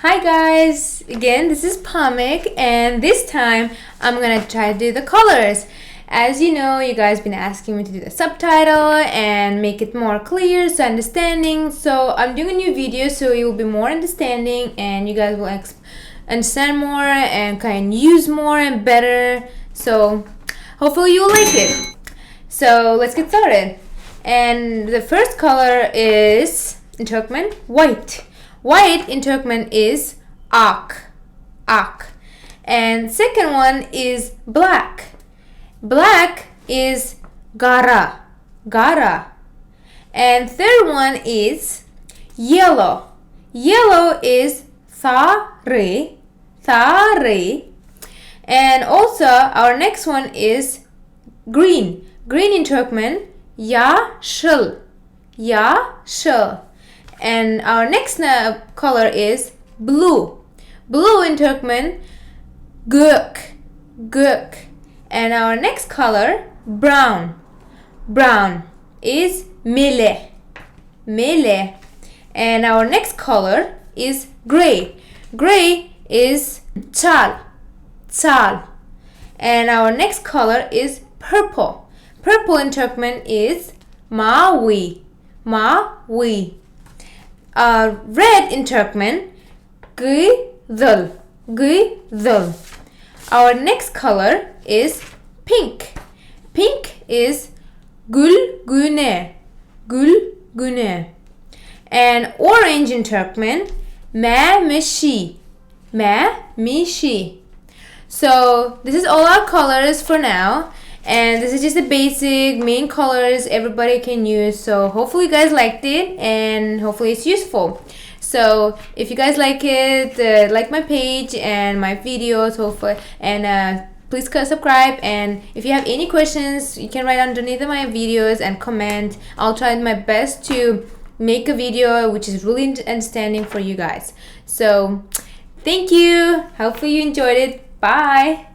Hi guys, again this is Pamik, and this time I'm gonna try to do the colors. As you know, you guys been asking me to do the subtitle and make it more clear so understanding. So I'm doing a new video so it will be more understanding and you guys will understand more and kind of use more and better. So hopefully you will like it. So let's get started. And the first color is in Turkmen white. White in Turkmen is ak. And second one is black. Black is gara. And third one is yellow. Yellow is sarı. And also our next one is green. Green in Turkmen yaşıl. And our next color is blue. Blue in Turkmen gök. And our next color brown. Brown is mele. And our next color is gray. Gray is çal. And our next color is purple. Purple in Turkmen is mavi. Red in Turkmen gıydıl. Our next color is pink. Pink is gülgüne. And orange in Turkmen memişi. So this is all our colors for now. And this is just the basic main colors everybody can use. So hopefully you guys liked it and hopefully it's useful. So if you guys like it, like my page and my videos, hopefully, and please subscribe. And if you have any questions, you can write underneath my videos and comment. I'll try my best to make a video which is really understanding for you guys. So thank you. Hopefully you enjoyed it. Bye.